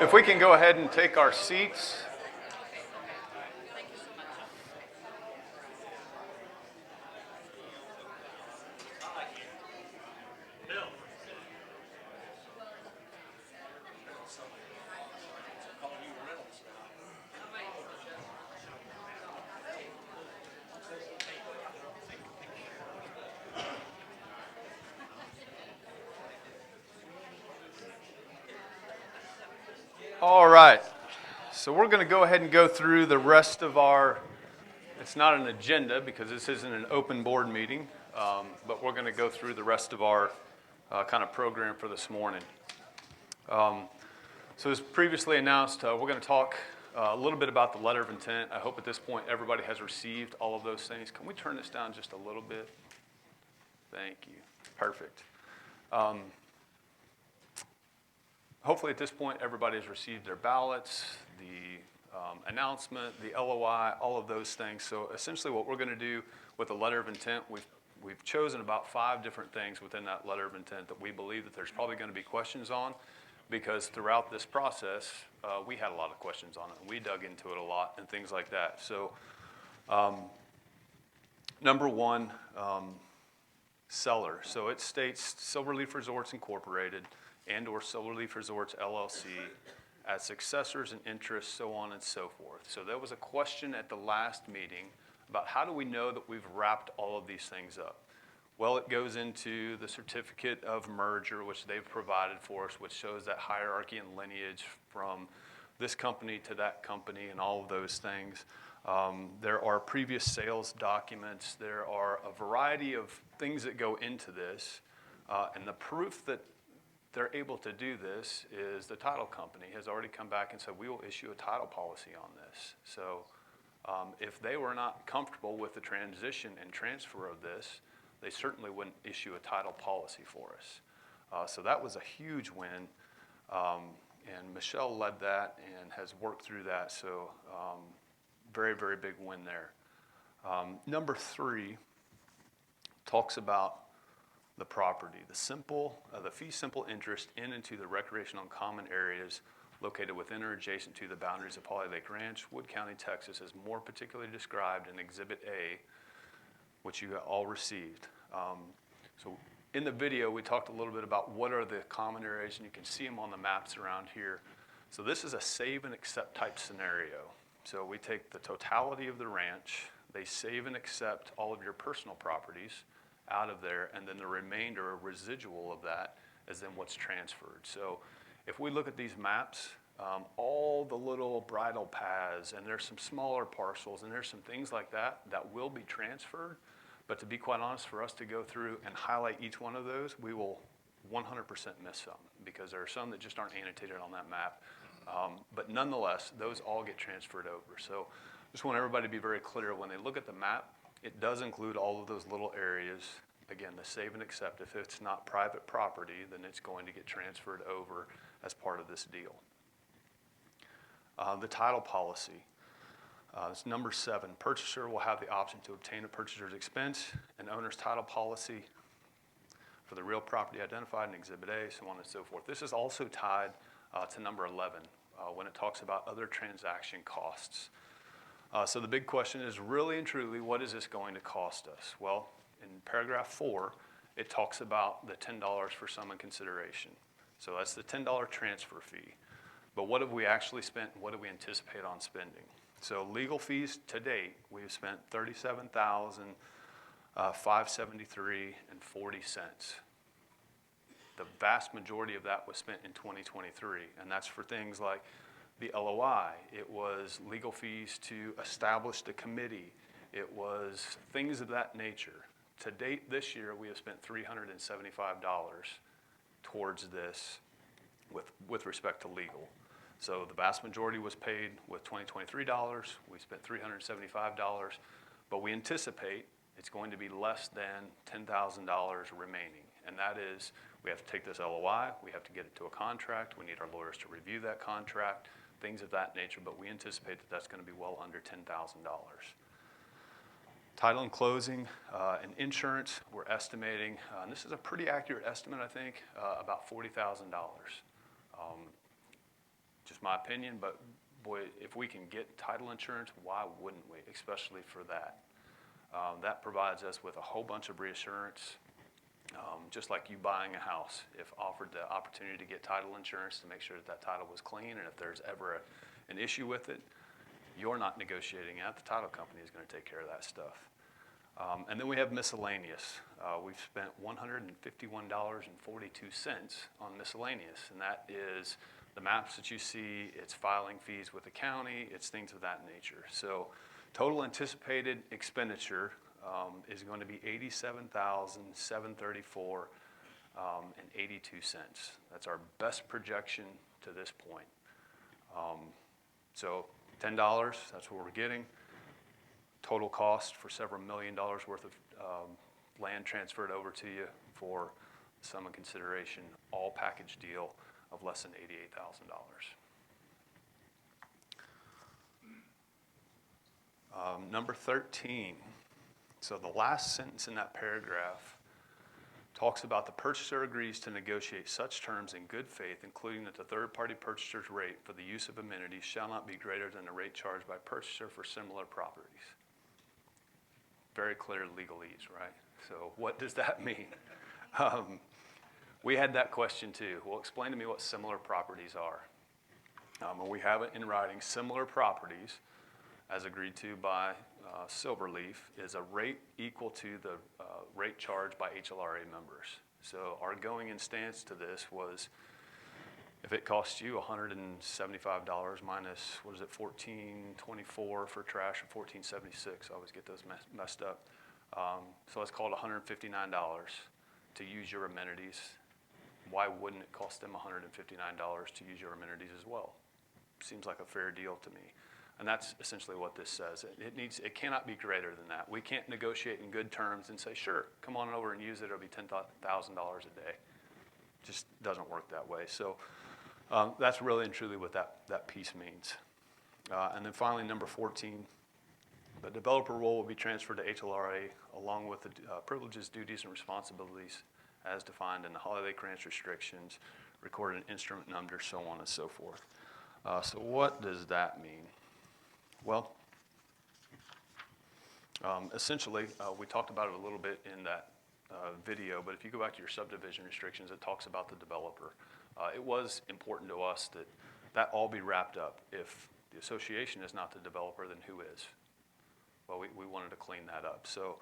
If we can go ahead and take our seats. All right. So we're going to go ahead and go through the rest of our, it's not an agenda because this isn't an open board meeting, but we're going to go through the rest of our kind of program for this morning. So as previously announced, we're going to talk a little bit about the letter of intent. I hope at this point everybody has received all of those things. Can we turn this down just a little bit? Thank you. Perfect. Hopefully at this point everybody has received their ballots, the announcement, the LOI, all of those things. So essentially what we're going to do with the letter of intent, we've chosen about 5 different things within that letter of intent that we believe that there's probably going to be questions on, because throughout this process we had a lot of questions on it. We dug into it a lot and things like that. So number 1, seller. So it states Silverleaf Resorts Incorporated and or Silverleaf Resorts LLC as successors and interests, so on and so forth. So there was a question at the last meeting about how do we know that we've wrapped all of these things up? Well, it goes into the certificate of merger, which they've provided for us, which shows that hierarchy and lineage from this company to that company and all of those things. There are previous sales documents. There are a variety of things that go into this. And the proof that they're able to do this is the title company has already come back and said, we will issue a title policy on this. So if they were not comfortable with the transition and transfer of this, they certainly wouldn't issue a title policy for us. So that was a huge win. And Michelle led that and has worked through that. So very, very big win there. Number 3 talks about the property, the fee simple interest in and to the recreational and common areas located within or adjacent to the boundaries of Holly Lake Ranch, Wood County, Texas, as more particularly described in Exhibit A, which you all received. So in the video, we talked a little bit about what are the common areas, and you can see them on the maps around here. So this is a save and accept type scenario. So we take the totality of the ranch, they save and accept all of your personal properties out of there, and then the remainder or residual of that is then what's transferred. So if we look at these maps, all the little bridle paths, and there's some smaller parcels, and there's some things like that that will be transferred. But to be quite honest, for us to go through and highlight each one of those, we will 100% miss some, because there are some that just aren't annotated on that map. But nonetheless, those all get transferred over. So just want everybody to be very clear when they look at the map, it does include all of those little areas. Again, the save and accept. If it's not private property, then it's going to get transferred over as part of this deal. The title policy. It's number 7. Purchaser will have the option to obtain a purchaser's expense and owner's title policy for the real property identified in Exhibit A, so on and so forth. This is also tied to number 11 when it talks about other transaction costs. So the big question is really and truly, what is this going to cost us? Well, in paragraph 4, it talks about the $10 for sum and consideration. So that's the $10 transfer fee. But what have we actually spent, and what do we anticipate on spending? So legal fees to date, we've spent $37,573.40. The vast majority of that was spent in 2023, and that's for things like the LOI. It was legal fees to establish the committee. It was things of that nature. To date this year, we have spent $375 towards this with respect to legal. So the vast majority was paid with 2023 dollars. We spent $375, but we anticipate it's going to be less than $10,000 remaining. And that is, we have to take this LOI, we have to get it to a contract, we need our lawyers to review that contract, things of that nature, but we anticipate that that's going to be well under $10,000. Title and closing and insurance, we're estimating, and this is a pretty accurate estimate, I think, about $40,000. just my opinion, but boy, if we can get title insurance, why wouldn't we, especially for that? That provides us with a whole bunch of reassurance, just like you buying a house. If offered the opportunity to get title insurance to make sure that that title was clean, and if there's ever an issue with it, you're not negotiating it. The title company is going to take care of that stuff. And then we have miscellaneous. We've spent $151.42 on miscellaneous, and that is the maps that you see, it's filing fees with the county, it's things of that nature. So total anticipated expenditure is going to be $87,734.82. That's our best projection to this point. So $10, that's what we're getting. Total cost for several $1 million worth of land transferred over to you for sum and consideration, all package deal of less than $88,000. Number 13. So the last sentence in that paragraph talks about the purchaser agrees to negotiate such terms in good faith, including that the third-party purchaser's rate for the use of amenities shall not be greater than the rate charged by purchaser for similar properties. Very clear legalese, right? So what does that mean? We had that question too. Well, explain to me what similar properties are. And we have it in writing. Similar properties, as agreed to by Silverleaf, is a rate equal to the rate charged by HLRA members. So our going-in stance to this was, if it costs you $175 minus, what is it, $14.24 for trash, or $14.76, I always get those messed up. So let's call it $159 to use your amenities. Why wouldn't it cost them $159 to use your amenities as well? Seems like a fair deal to me. And that's essentially what this says. It cannot be greater than that. We can't negotiate in good terms and say, sure, come on over and use it, it'll be $10,000 a day. Just doesn't work that way. So that's really and truly what that piece means. And then finally, number 14, the developer role will be transferred to HLRA along with the privileges, duties, and responsibilities as defined in the Holly Lake Ranch restrictions, recorded instrument numbers, so on and so forth. So what does that mean? Well, essentially, we talked about it a little bit in that video, but if you go back to your subdivision restrictions, it talks about the developer. It was important to us that that all be wrapped up. If the association is not the developer, then who is? Well, we wanted to clean that up. So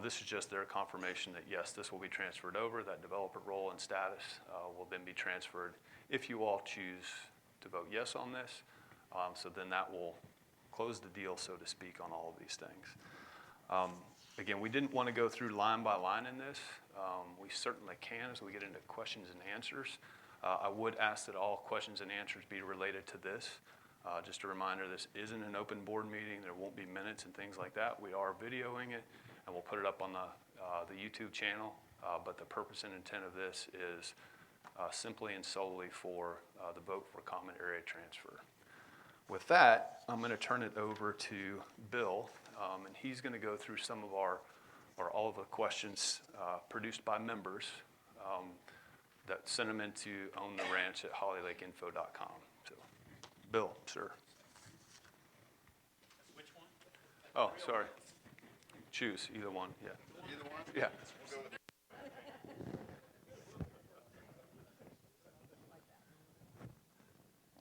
this is just their confirmation that, yes, this will be transferred over. That developer role and status will then be transferred if you all choose to vote yes on this. So then that will close the deal, so to speak, on all of these things. Again, we didn't want to go through line by line in this. We certainly can as we get into questions and answers. I would ask that all questions and answers be related to this. Just a reminder, this isn't an open board meeting. There won't be minutes and things like that. We are videoing it, and we'll put it up on the YouTube channel. But the purpose and intent of this is simply and solely for the vote for common area transfer. With that, I'm going to turn it over to Bill, and he's going to go through some of all of the questions produced by members that sent them into owntheranch@hollylakeinfo.com. So, Bill, sir. Which one? Oh, sorry. Choose either one. Yeah. Either one? Yeah. We'll go with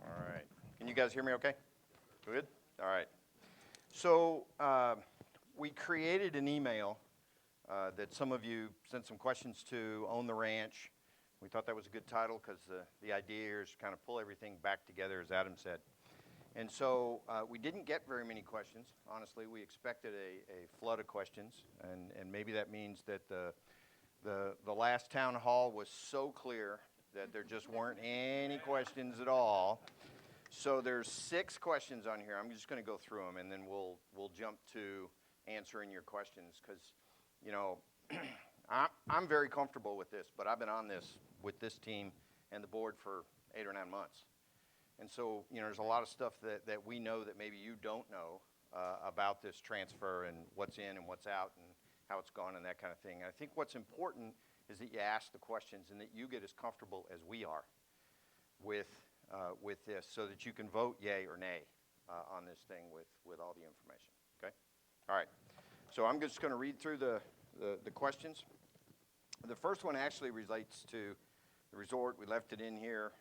All right. Can you guys hear me okay? Good? All right. So we created an email that some of you sent some questions to, Own the Ranch. We thought that was a good title because the idea here is to kind of pull everything back together, as Adam said. And so we didn't get very many questions. Honestly, we expected a flood of questions, and maybe that means that the last town hall was so clear that there just weren't any questions at all. So there's 6 questions on here. I'm just going to go through them, and then we'll jump to answering your questions because, you know, I'm very comfortable with this, but I've been on this with this team and the board for 8 or 9 months. And so, you know, there's a lot of stuff that we know that maybe you don't know about this transfer and what's in and what's out and how it's gone and that kind of thing. And I think what's important is that you ask the questions and that you get as comfortable as we are with with this so that you can vote yay or nay on this thing with all the information, okay? All right, so I'm just going to read through the questions. The first one actually relates to the resort. We left it in here.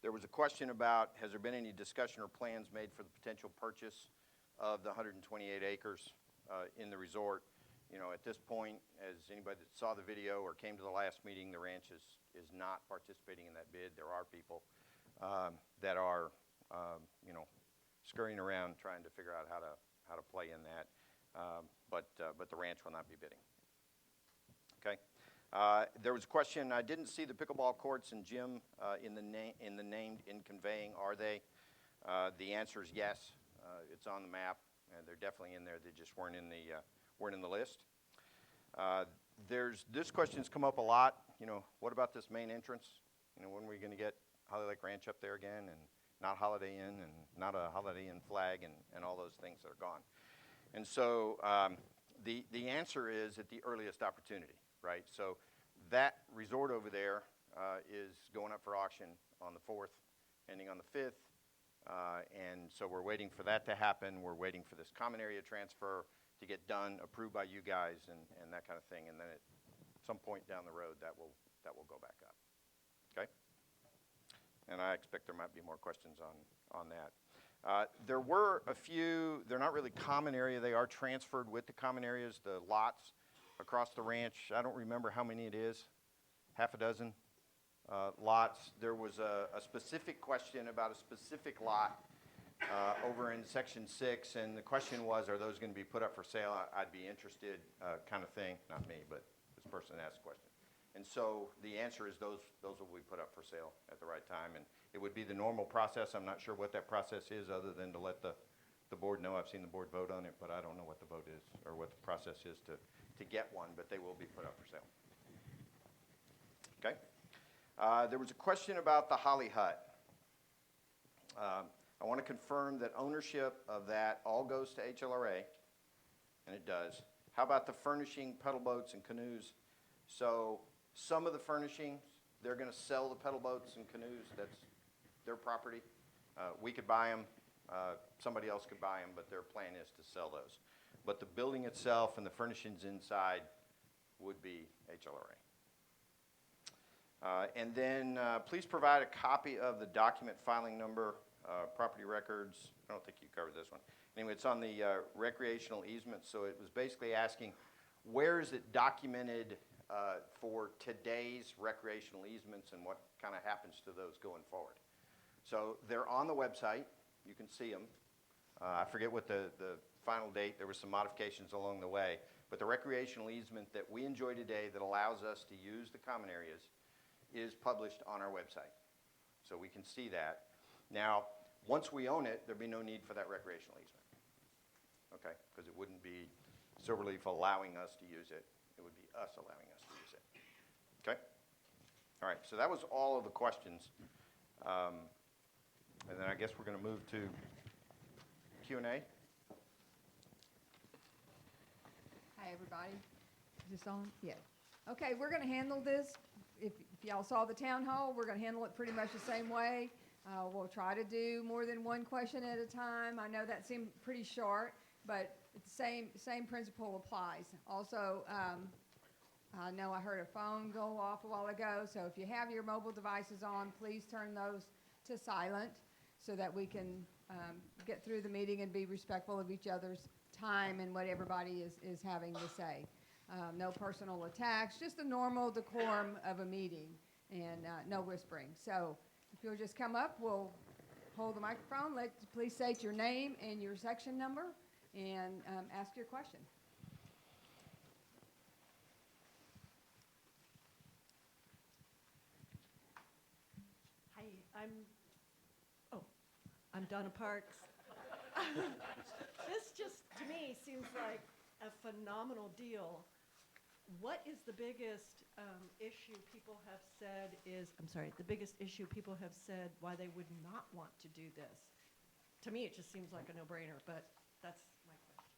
There was a question about, has there been any discussion or plans made for the potential purchase of the 128 acres in the resort? You know, at this point, as anybody that saw the video or came to the last meeting, the ranch is not participating in that bid. There are people that are, you know, scurrying around trying to figure out how to play in that, but the ranch will not be bidding. Okay. There was a question. I didn't see the pickleball courts and gym in the named in conveying. Are they? The answer is yes. It's on the map, and they're definitely in there. They just weren't in the list. This question's come up a lot. You know, what about this main entrance? You know, when are we going to get Holly Lake Ranch up there again, and not Holiday Inn, and not a Holiday Inn flag, and all those things that are gone? And so the answer is at the earliest opportunity, right? So that resort over there is going up for auction on the 4th, ending on the 5th. And so we're waiting for that to happen. We're waiting for this common area transfer to get done, approved by you guys, and that kind of thing. And then at some point down the road, that will go back up. Okay? And I expect there might be more questions on that. There were a few, they're not really common area. They are transferred with the common areas, the lots across the ranch. I don't remember how many it is, half a dozen lots. There was a specific question about a specific lot over in section 6, and the question was, are those going to be put up for sale? I'd be interested, kind of thing. Not me, but this person asked the question. And so the answer is those will be put up for sale at the right time, and it would be the normal process. I'm not sure what that process is other than to let the board know. I've seen the board vote on it, but I don't know what the vote is or what the process is to get one, but they will be put up for sale. Okay? There was a question about the Holly Hut. I want to confirm that ownership of that all goes to HLRA, and it does. How about the furnishing, pedal boats, and canoes? So some of the furnishings, they're going to sell the pedal boats and canoes. That's their property. We could buy them. Somebody else could buy them, but their plan is to sell those. But the building itself and the furnishings inside would be HLRA. And then please provide a copy of the document filing number, property records. I don't think you covered this one. Anyway, it's on the recreational easement. So it was basically asking, where is it documented for today's recreational easements, and what kind of happens to those going forward? So they're on the website. You can see them. I forget what the final date. There were some modifications along the way. But the recreational easement that we enjoy today that allows us to use the common areas is published on our website. So we can see that. Now, once we own it, there'd be no need for that recreational easement. Okay? Because it wouldn't be Silverleaf allowing us to use it. It would be us allowing us to use it. Okay? All right, so that was all of the questions. And then I guess we're going to move to Q&A. Hi, everybody. Is this on? Yeah. Okay, we're going to handle this. If y'all saw the town hall, we're going to handle it pretty much the same way. We'll try to do more than one question at a time. I know that seemed pretty short, but the same principle applies. Also, I know I heard a phone go off a while ago, so if you have your mobile devices on, please turn those to silent so that we can get through the meeting and be respectful of each other's time and what everybody is having to say. No personal attacks, just the normal decorum of a meeting, and no whispering. So if you'll just come up, we'll hold the microphone. Please state your name and your section number and ask your question. Hi, I'm Donna Parks. This just, to me, seems like a phenomenal deal. What is the biggest issue people have said the biggest issue people have said why they would not want to do this? To me, it just seems like a no-brainer, but that's my question.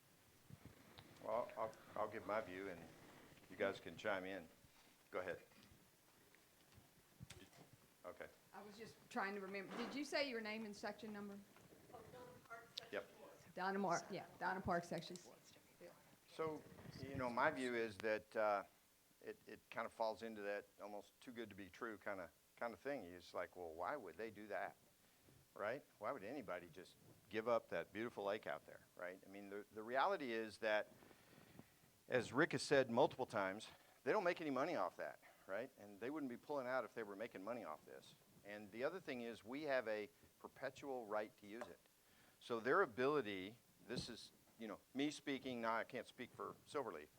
Well, I'll give my view, and you guys can chime in. Go ahead. Okay. I was just trying to remember. Did you say your name and section number? Yep. Donna Park, yeah, Donna Park section. So, you know, my view is that it kind of falls into that almost too good to be true kind of thing. It's like, well, why would they do that, right? Why would anybody just give up that beautiful lake out there, right? I mean, the reality is that, as Rick has said multiple times, they don't make any money off that, right? And they wouldn't be pulling out if they were making money off this. And the other thing is we have a perpetual right to use it. So their ability, this is, you know, me speaking, now I can't speak for Silverleaf,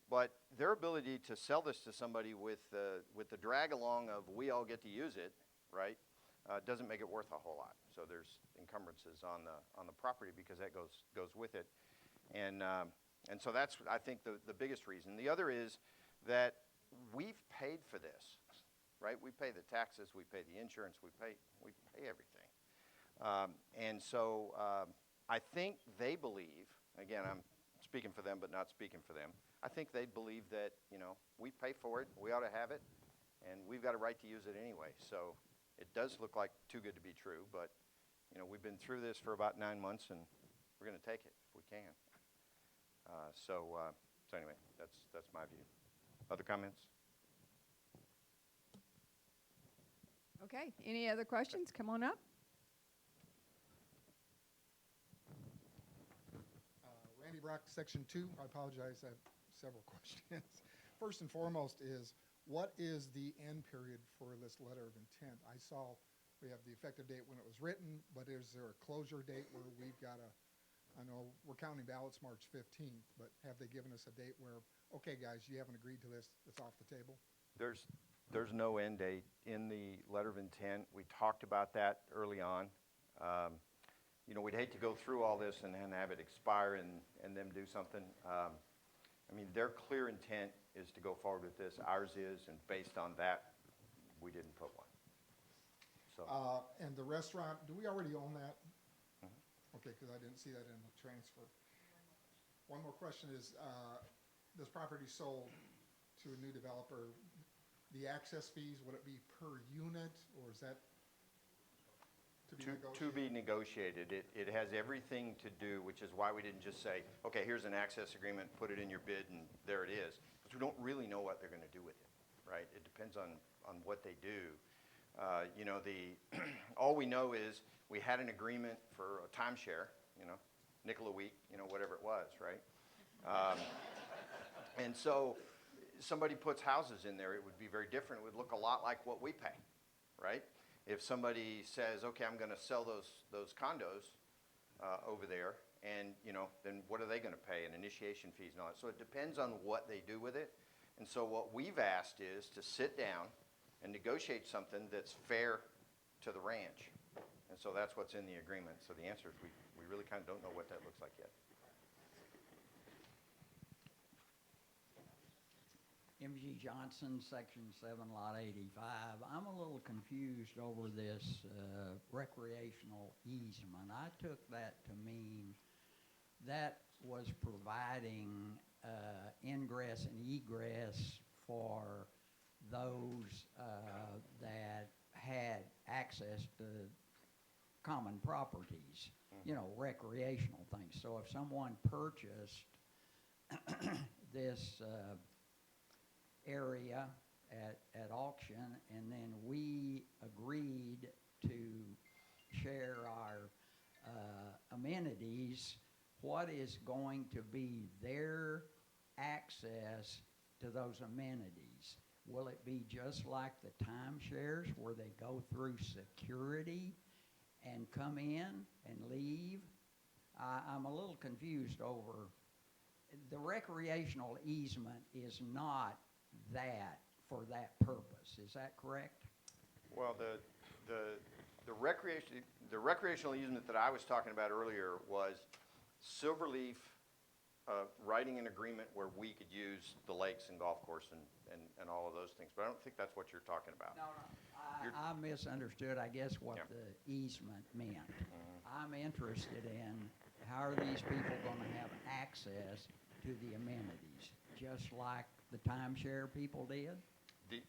but their ability to sell this to somebody with the drag along of we all get to use it, right, doesn't make it worth a whole lot. So there's encumbrances on the property because that goes with it. And so that's, I think, the biggest reason. The other is that we've paid for this, right? We pay the taxes, we pay the insurance, we pay everything. And so I think they believe, again, I'm speaking for them but not speaking for them, I think they believe that, you know, we pay for it, we ought to have it, and we've got a right to use it anyway. So it does look like too good to be true, but, you know, we've been through this for about 9 months, and we're going to take it if we can. So anyway, that's my view. Other comments? Okay, any other questions? Come on up. Randy Brock, Section 2. I apologize, I have several questions. First and foremost is, what is the end period for this letter of intent? I saw we have the effective date when it was written, but is there a closure date where we've got I know we're counting ballots March 15th, but have they given us a date where, okay, guys, you haven't agreed to this, it's off the table? There's no end date in the letter of intent. We talked about that early on. You know, we'd hate to go through all this and then have it expire and them do something. I mean, their clear intent is to go forward with this. Ours is, and based on that, we didn't put one. So. And the restaurant, do we already own that? Okay, because I didn't see that in the transfer. One more question is, this property sold to a new developer, the access fees, would it be per unit, or is that to be negotiated? To be negotiated. It has everything to do, which is why we didn't just say, okay, here's an access agreement, put it in your bid, and there it is. Because we don't really know what they're going to do with it, right? It depends on what they do. You know, all we know is we had an agreement for a timeshare, you know, nickel a week, you know, whatever it was, right? And so somebody puts houses in there, it would be very different. It would look a lot like what we pay, right? If somebody says, okay, I'm going to sell those condos over there, and, you know, then what are they going to pay, and initiation fees and all that. So it depends on what they do with it. And so what we've asked is to sit down and negotiate something that's fair to the ranch. And so that's what's in the agreement. So the answer is we really kind of don't know what that looks like yet. M.G. Johnson, Section 7, Lot 85. I'm a little confused over this recreational easement. I took that to mean that was providing ingress and egress for those that had access to common properties, you know, recreational things. So if someone purchased this area at auction, and then we agreed to share our amenities, what is going to be their access to those amenities? Will it be just like the timeshares where they go through security and come in and leave? I'm a little confused over, the recreational easement is not that for that purpose. Is that correct? Well, the recreational easement that I was talking about earlier was Silverleaf writing an agreement where we could use the lakes and golf course and all of those things. But I don't think that's what you're talking about. No. I misunderstood, I guess, what the easement meant. I'm interested in how are these people going to have access to the amenities, just like the timeshare people did?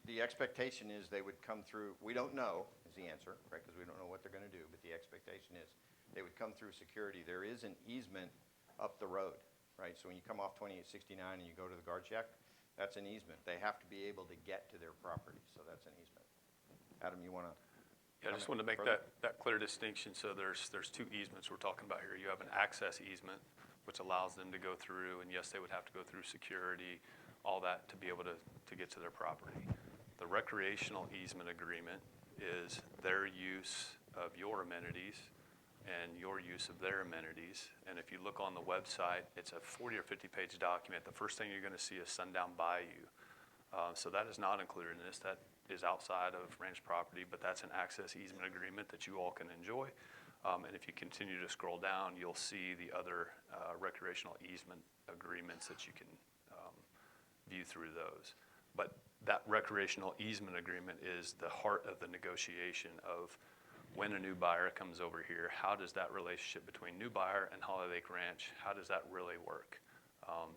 The expectation is they would come through, we don't know, is the answer, right? Because we don't know what they're going to do, but the expectation is they would come through security. There is an easement up the road, right? So when you come off 2869 and you go to the guard shack, that's an easement. They have to be able to get to their property, so that's an easement. Adam, you want to? Yeah, I just wanted to make that clear distinction. So there's two easements we're talking about here. You have an access easement, which allows them to go through, and yes, they would have to go through security, all that to be able to get to their property. The recreational easement agreement is their use of your amenities and your use of their amenities. And if you look on the website, it's a 40 or 50-page document. The first thing you're going to see is Sundown Bayou. So that is not included in this. That is outside of ranch property, but that's an access easement agreement that you all can enjoy. And if you continue to scroll down, you'll see the other recreational easement agreements that you can view through those. But that recreational easement agreement is the heart of the negotiation of when a new buyer comes over here, how does that relationship between new buyer and Holiday Lake Ranch, how does that really work?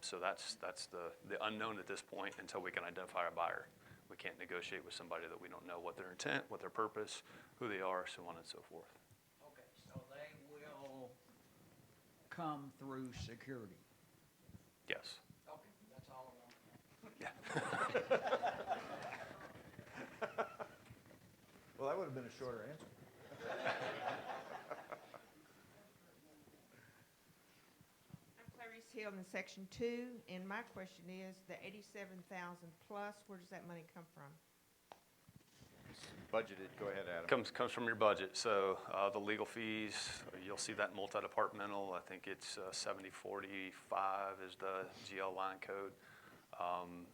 So that's the unknown at this point until we can identify a buyer. We can't negotiate with somebody that we don't know what their intent, what their purpose, who they are, so on and so forth. Okay, so they will come through security. Yes. Okay, that's all I want. Well, that would have been a shorter answer. I'm Clarice Hill in Section 2, and my question is, the 87,000 plus, where does that money come from? Budgeted, go ahead, Adam. Comes from your budget. So the legal fees, you'll see that multi-departmental. I think it's 7045 is the GL line code.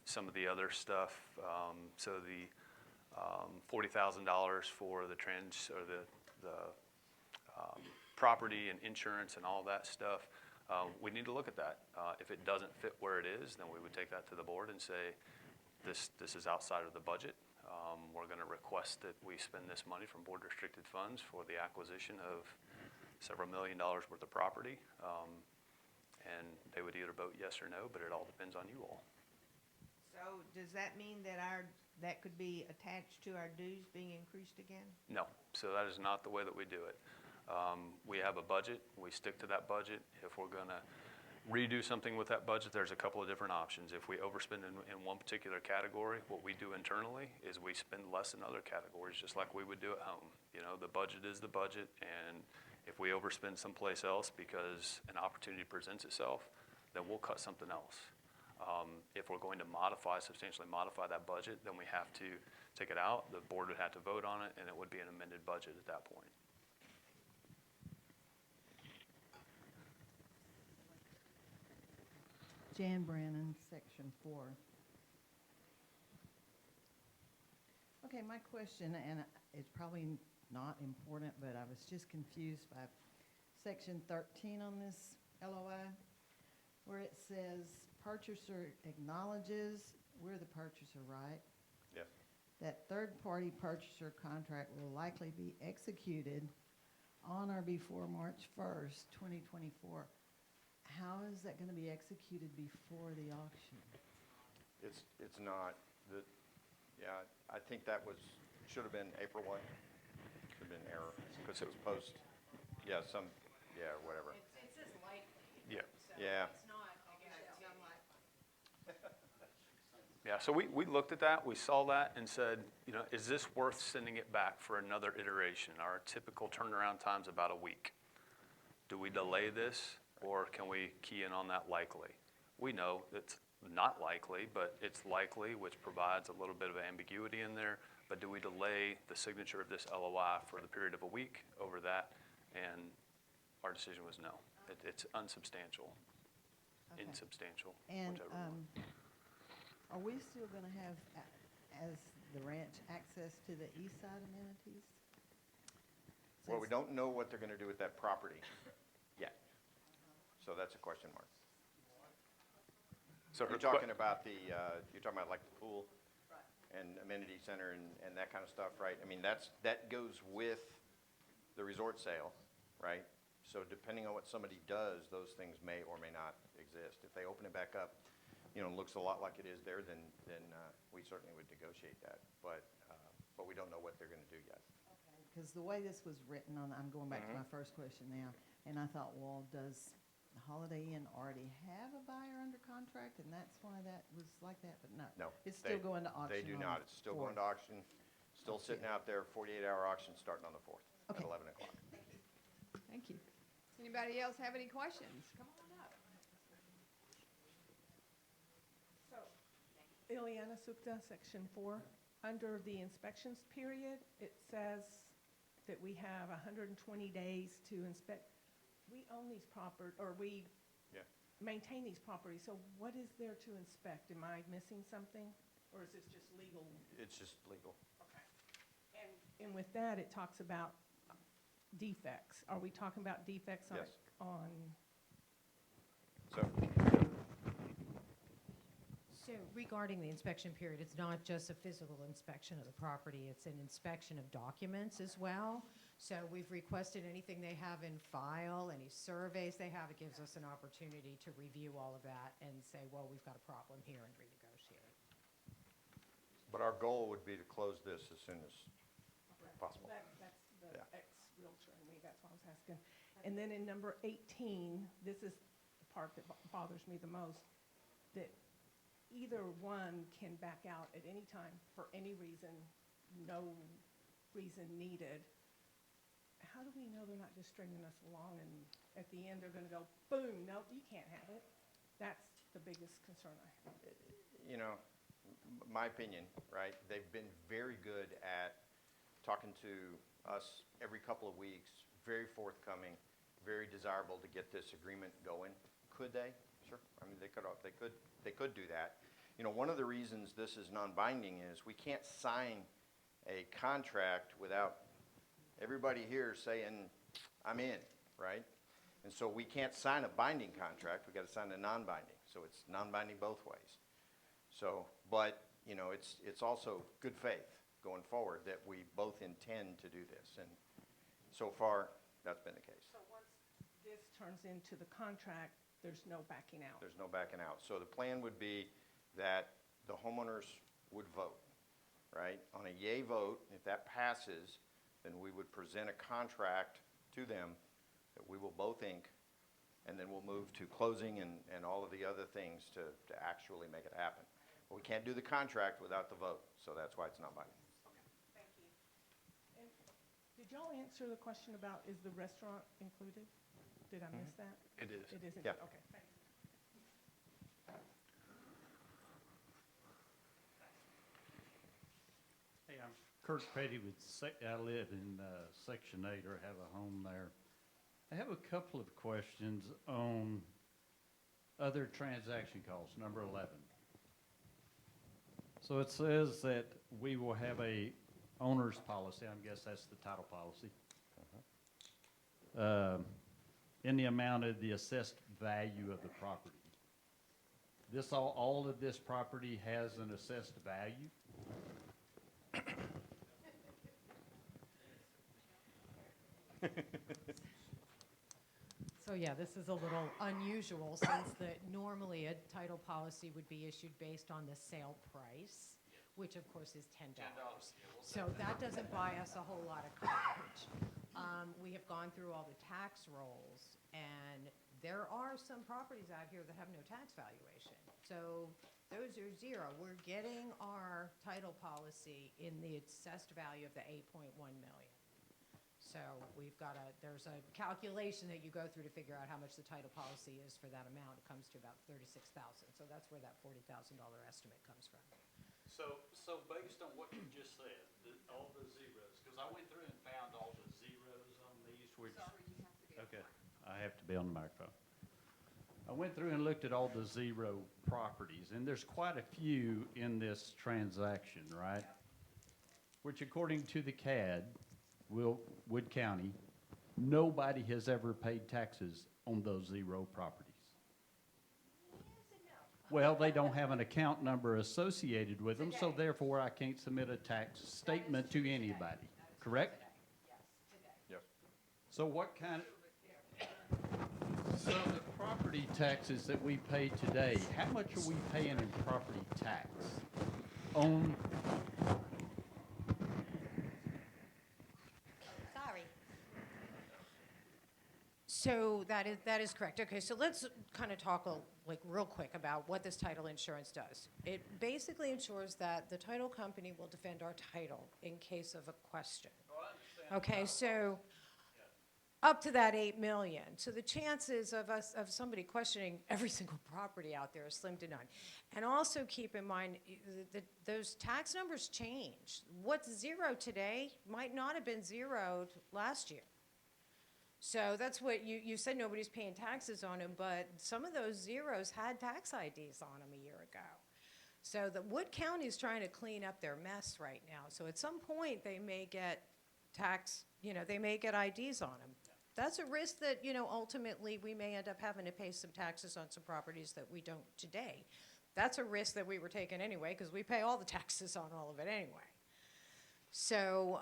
Some of the other stuff, so the $40,000 for the property and insurance and all that stuff. We need to look at that. If it doesn't fit where it is, then we would take that to the board and say, this is outside of the budget. We're going to request that we spend this money from board restricted funds for the acquisition of several $1 million worth of property. And they would either vote yes or no, but it all depends on you all. So does that mean that that could be attached to our dues being increased again? No, so that is not the way that we do it. We have a budget, we stick to that budget. If we're gonna redo something with that budget, there's a couple of different options. If we overspend in one particular category, what we do internally is we spend less in other categories, just like we would do at home. You know, the budget is the budget, and if we overspend someplace else because an opportunity presents itself, then we'll cut something else. If we're going to substantially modify that budget, then we have to take it out. The board would have to vote on it, and it would be an amended budget at that point. Jan Brannon, Section 4. Okay, my question, and it's probably not important, but I was just confused by Section 13 on this LOI, where it says purchaser acknowledges, we're the purchaser, right? Yes. That third-party purchaser contract will likely be executed on or before March 1st, 2024. How is that going to be executed before the auction? It's not. Yeah, I think that should have been April 1. Should have been error, because it was post, whatever. It says likely. Yeah. So Yeah. it's not, again, it's unlikely. Yeah, so we looked at that, we saw that and said, you know, is this worth sending it back for another iteration? Our typical turnaround time's about a week. Do we delay this, or can we key in on that likely? We know it's not likely, but it's likely, which provides a little bit of ambiguity in there. But do we delay the signature of this LOI for the period of a week over that? And our decision was no. It's unsubstantial, Okay. insubstantial, And whichever one. are we still going to have, as the ranch, access to the east side amenities? Well, we don't know what they're going to do with that property yet. So that's a question mark. So You're talking about like the pool and amenity center and that kind of stuff, right? I mean, that goes with the resort sale, right? So depending on what somebody does, those things may or may not exist. If they open it back up, you know, looks a lot like it is there, then we certainly would negotiate that. But we don't know what they're going to do yet. Okay, because the way this was written on, I'm going back to Mm-hmm. my first question now, and I thought, well, does the Holiday Inn already have a buyer under contract, and that's why that was like that, but no. No. It's still they- going to auction They do on not. the It's still going to 4th. auction, still sitting out there, 48-hour auction starting on the 4th at Okay. 11 o'clock. Thank you. Anybody else have any questions? Come on up. So, Ileana Sukta, Section 4. Under the inspections period, it says that we have 120 days to inspect. We own these or we Yeah. maintain these properties, so what is there to inspect? Am I missing something? Or is this just legal? It's just legal. Okay. And with that, it talks about defects. Are we talking about defects Yes. on So, So regarding the inspection period, it's not just a physical inspection of the property, it's an inspection of documents as well. So we've requested anything they have in file, any surveys they have, it gives us an opportunity to review all of that and say, well, we've got a problem here and renegotiate. but our goal would be to close this as soon as possible. That's the Yeah. ex-realtor in me, that's why I was asking. And then in number 18, this is the part that bothers me the most, that either one can back out at any time for any reason, no reason needed. How do we know they're not just stringing us along and at the end they're gonna go, boom, nope, you can't have it? That's the biggest concern I have. You know, my opinion, right, they've been very good at talking to us every couple of weeks, very forthcoming, very desirable to get this agreement going. Could they? Sure. I mean, they could do that. You know, one of the reasons this is non-binding is we can't sign a contract without everybody here saying, I'm in, right? And so we can't sign a binding contract, we gotta sign a non-binding, so it's non-binding both ways. So, but, you know, it's also good faith going forward that we both intend to do this, and so far, that's been the case. So once this turns into the contract, there's no backing out? There's no backing out. So the plan would be that the homeowners would vote, right? On a yay vote, if that passes, then we would present a contract to them that we will both ink, and then we'll move to closing and all of the other things to actually make it happen. But we can't do the contract without the vote, so that's why it's not binding. Thank you. And did y'all answer the question about is the restaurant included? Did I miss that? It is. It isn't? Yeah. Okay, thanks. Hey, I'm Kurt Petty with, I live in Section 8, or have a home there. I have a couple of questions on other transaction costs, number 11. So it says that we will have a owner's policy, I guess that's the title policy, in the amount of the assessed value of the property. This, all of this property has an assessed value? So yeah, this is a little unusual since that normally a title policy would be issued based on the sale price, which of course is $10. So that doesn't buy us a whole lot of coverage. We have gone through all the tax rolls, and there are some properties out here that have no tax valuation. So those are zero. We're getting our title policy in the assessed value of the 8.1 million. So we've got there's a calculation that you go through to figure out how much the title policy is for that amount. It comes to about 36,000. So that's where that $40,000 estimate comes from. So based on what you just said, all the zeros, because I went through and found all the zeros on these, which. Sorry, you have to be. Okay, I have to be on the microphone. I went through and looked at all the zero properties, and there's quite a few in this transaction, right? Which according to the CAD, Wood County, nobody has ever paid taxes on those zero properties. Well, they don't have an account number associated with them, so therefore I can't submit a tax statement to anybody, correct? Yes. So what kind of, so the property taxes that we pay today, how much are we paying in property tax on? So that is correct. Okay, so let's kind of talk like real quick about what this title insurance does. It basically ensures that the title company will defend our title in case of a question. Okay, so up to that 8 million. So the chances of somebody questioning every single property out there is slim to none. And also keep in mind that those tax numbers change. What's zero today might not have been zeroed last year. So that's what you said, nobody's paying taxes on them, but some of those zeros had tax IDs on them a year ago. So the Wood County is trying to clean up their mess right now. So at some point, they may get they may get IDs on them. That's a risk that, ultimately we may end up having to pay some taxes on some properties that we don't today. That's a risk that we were taking anyway, because we pay all the taxes on all of it anyway. So,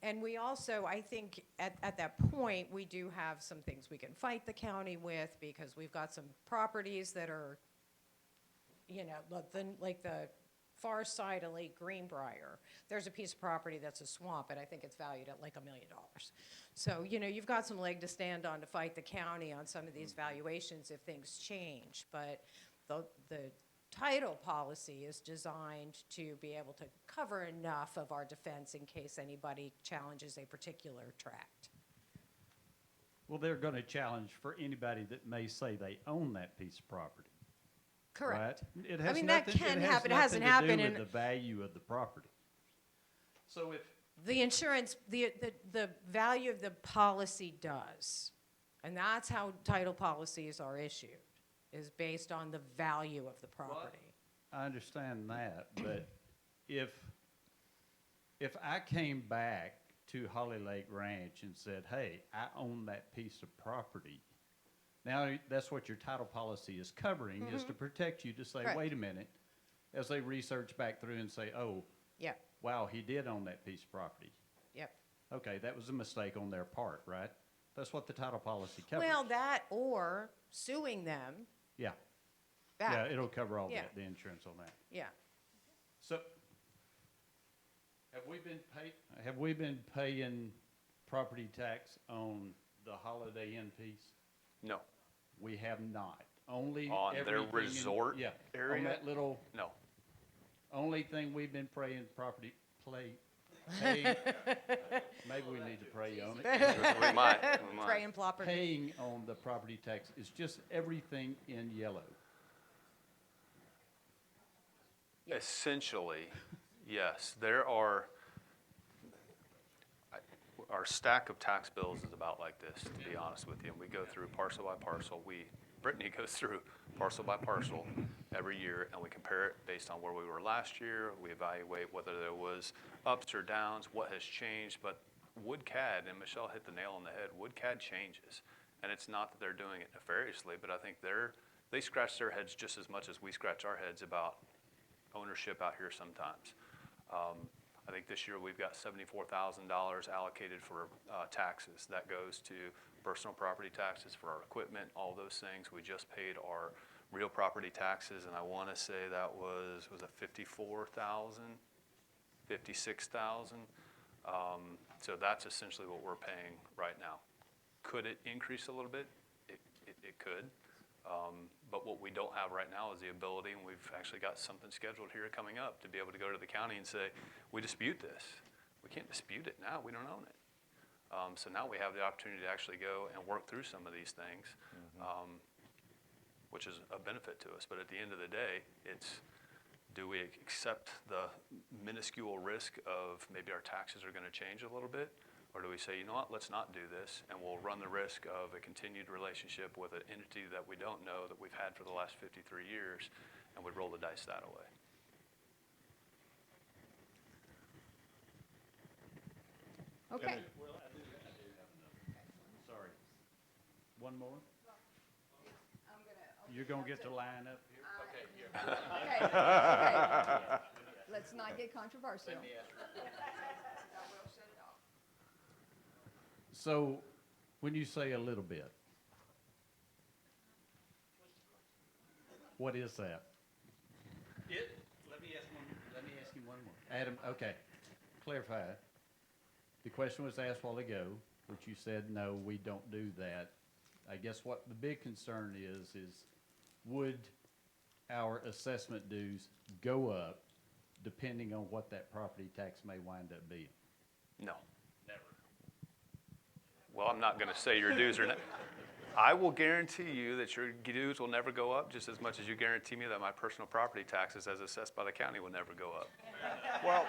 and we also, I think at that point, we do have some things we can fight the county with, because we've got some properties that are, like the far side of Lake Greenbrier. There's a piece of property that's a swamp, and I think it's valued at like $1 million. So, you've got some leg to stand on to fight the county on some of these valuations if things change. But the title policy is designed to be able to cover enough of our defense in case anybody challenges a particular tract. Well, they're going to challenge for anybody that may say they own that piece of property. Correct. Right? It has that nothing, can it has happen. It hasn't nothing to happened do in with the value of the property. So if the insurance, the value of the policy does, and that's how title policies are issued, is based on the value of the property. I understand that, but if I came back to Holly Lake Ranch and said, hey, I own that piece of property, now that's what your title policy is covering, is to protect you to say, Correct. wait a minute, as they research back through and say, oh, Yeah. wow, he did own that piece of property. Yep. Okay, that was a mistake on their part, right? That's what the title policy covers. Well, that or suing them Yeah, back. yeah, it'll cover all Yeah. that, the insurance on that. Yeah. So, have we been paying property tax on the Holiday Inn piece? No. We have not. Only On their everything in- resort yeah, area? on that little, No. only thing we've been paying paying, maybe we need to pray on it. We might. Praying plopper. Paying on the property tax is just everything in yellow. Essentially, yes. Our stack of tax bills is about like this, to be honest with you. And we go through parcel by parcel. Brittany goes through parcel by parcel every year, and we compare it based on where we were last year. We evaluate whether there was ups or downs, what has changed. But WoodCAD, and Michelle hit the nail on the head, WoodCAD changes. And it's not that they're doing it nefariously, but I think they scratch their heads just as much as we scratch our heads about ownership out here sometimes. I think this year we've got $74,000 allocated for taxes. That goes to personal property taxes for our equipment, all those things. We just paid our real property taxes, and I want to say that was it 54,000, 56,000. So that's essentially what we're paying right now. Could it increase a little bit? It could. But what we don't have right now is the ability, and we've actually got something scheduled here coming up, to be able to go to the county and say, we dispute this. We can't dispute it now, we don't own it. So now we have the opportunity to actually go and work through some of these things, which is a benefit to us. But at the end of the day, it's, do we accept the minuscule risk of maybe our taxes are gonna change a little bit? Or do we say, you know what, let's not do this, and we'll run the risk of a continued relationship with an entity that we don't know, that we've had for the last 53 years, and we'd roll the dice that away. Okay. Well, I do have another. Sorry. One more? You're gonna get to line up here? Okay. Let's not get controversial. So, when you say a little bit, what is that? Let me ask you one more. Adam, okay, clarify. The question was asked a while ago, which you said, no, we don't do that. I guess what the big concern is would our assessment dues go up depending on what that property tax may wind up being? No. Never. Well, I'm not going to say your dues are not. I will guarantee you that your dues will never go up just as much as you guarantee me that my personal property taxes as assessed by the county will never go up. Well,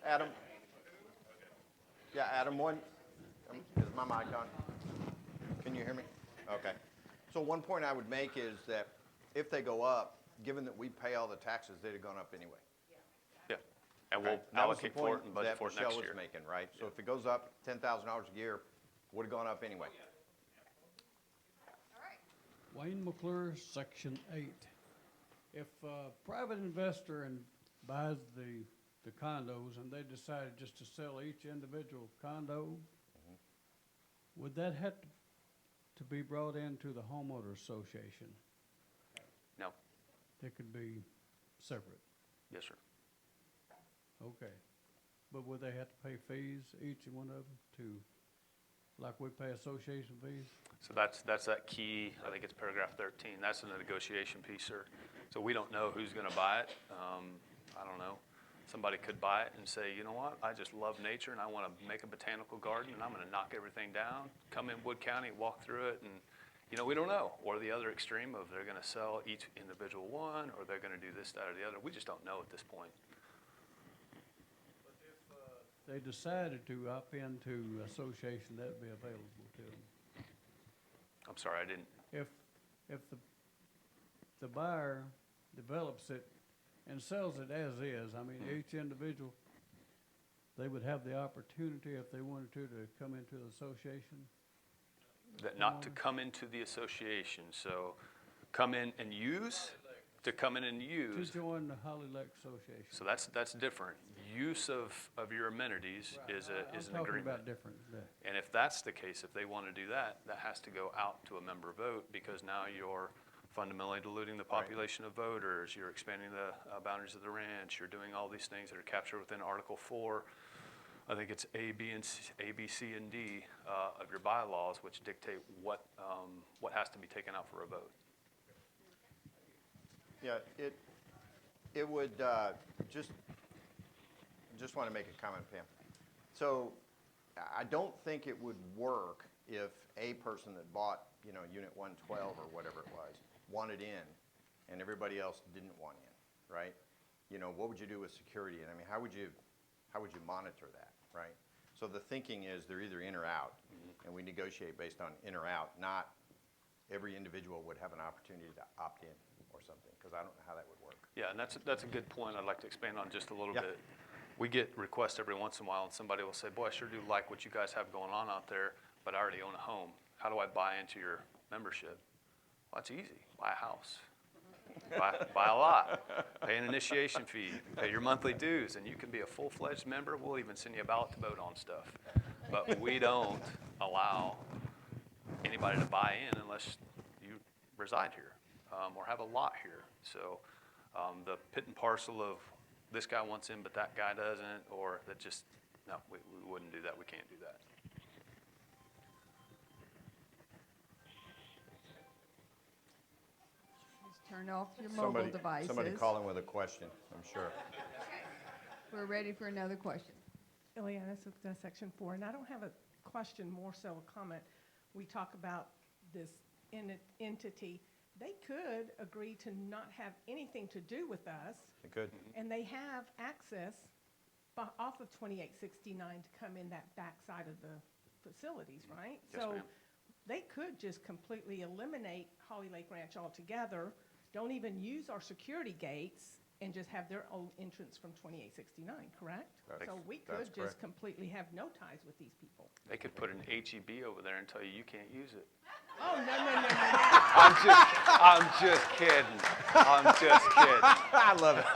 Adam, yeah, Adam, is my mic on? Can you hear me? Okay. So one point I would make is that if they go up, given that we pay all the taxes, they'd have gone up anyway. Yeah. And we'll That was the allocate for it point and budget that for it Michelle next was year. making, right? So if it goes up $10,000 a year, would have gone up anyway. Wayne McClure, Section 8. If a private investor buys the condos and they decided just to sell each individual condo, would that have to be brought into the homeowner association? No. It could be separate. Yes, sir. Okay. But would they have to pay fees, each one of them, like we pay association fees? So that's that key, I think it's paragraph 13. That's in the negotiation piece, sir. So we don't know who's going to buy it. I don't know. Somebody could buy it and say, you know what, I just love nature and I want to make a botanical garden and I'm going to knock everything down, come in Wood County, walk through it, and, you know, we don't know. Or the other extreme of they're going to sell each individual one, or they're going to do this, that, or the other. We just don't know at this point. But if they decided to opt into association, that'd be available to them. I'm sorry, I didn't. If the buyer develops it and sells it as is, I mean, each individual, they would have the opportunity, if they wanted to come into the association? That not to come into the association, so come in and use, to come in and use. To join the Holly Lake Association. So that's different. Use of your amenities is an I'm talking agreement. about different, And if that's the case, if they want to do that, that has to go out to a member vote, because now you're fundamentally diluting the population of voters. You're expanding the boundaries of the ranch. You're doing all these things that are captured within Article 4. I think it's A, B, C, and D of your bylaws, which dictate what has to be taken out for a vote. Yeah, it would, just want to make a comment, Pam. So I don't think it would work if a person that bought, Unit 112 or whatever it was, wanted in, and everybody else didn't want in, right? What would you do with security? And I mean, how would you monitor that, right? So the thinking is they're either in or out, and we negotiate based on in or out, not every individual would have an opportunity to opt in or something, because I don't know how that would work. Yeah, and that's a good point I'd like to expand on just a little Yeah. bit. We get requests every once in a while, and somebody will say, boy, I sure do like what you guys have going on out there, but I already own a home. How do I buy into your membership? Well, it's easy. Buy a house. Buy a lot. Pay an initiation fee. Pay your monthly dues, and you can be a full-fledged member. We'll even send you a ballot to vote on stuff. But we don't allow anybody to buy in unless you reside here or have a lot here. So the pit and parcel of this guy wants in but that guy doesn't, or that just, no, we wouldn't do that. We can't do that. Just turn off your mobile devices. Somebody calling with a question, I'm sure. We're ready for another question. Ileana, that's Section 4, and I don't have a question, more so a comment. We talk about this entity. They could agree to not have anything to do with us, They could. and they have access off of 2869 to come in that backside of the facilities, right? Yes, So ma'am. they could just completely eliminate Holly Lake Ranch altogether, don't even use our security gates, and just have their own entrance from 2869, correct? So we That's could correct. just completely have no ties with these people. They could put an HEB over there and tell you can't use it. Oh, no. I'm just kidding. I'm just kidding. I love it.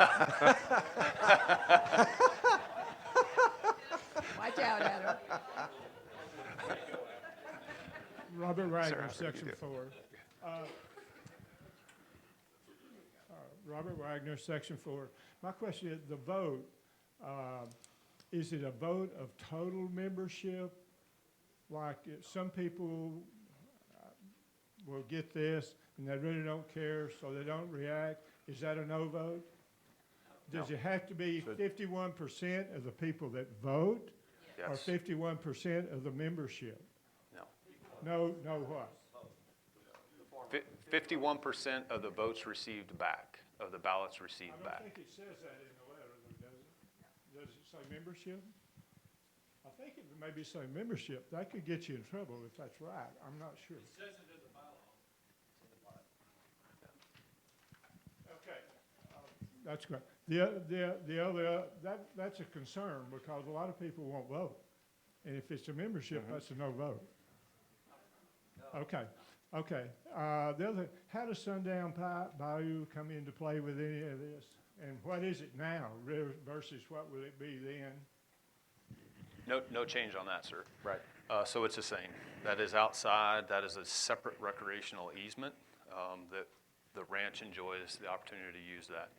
Watch out, Adam. Robert Wagner, Sir, Section 4. Robert Wagner, Section 4. My question is, the vote, is it a vote of total membership like, some people will get this, and they really don't care, so they don't react. Is that a no vote? Does No. it have to be 51% of the people that vote? Or Yes. 51% of the membership? No. No what? 51% of the votes received back, of the ballots received I don't back. think it says that in the letter, though, does it? Does it say membership? I think it maybe say membership. That could get you in trouble if that's right. I'm not sure. It says it in the bylaw. Okay, that's great. The other, that's a concern because a lot of people won't vote. And if it's a membership, that's a no vote. Okay. The other, how does Sundown Bayou come into play with any of this? And what is it now versus what will it be then? No change on that, sir. Right. So it's the same. That is outside, that is a separate recreational easement that the ranch enjoys the opportunity to use that.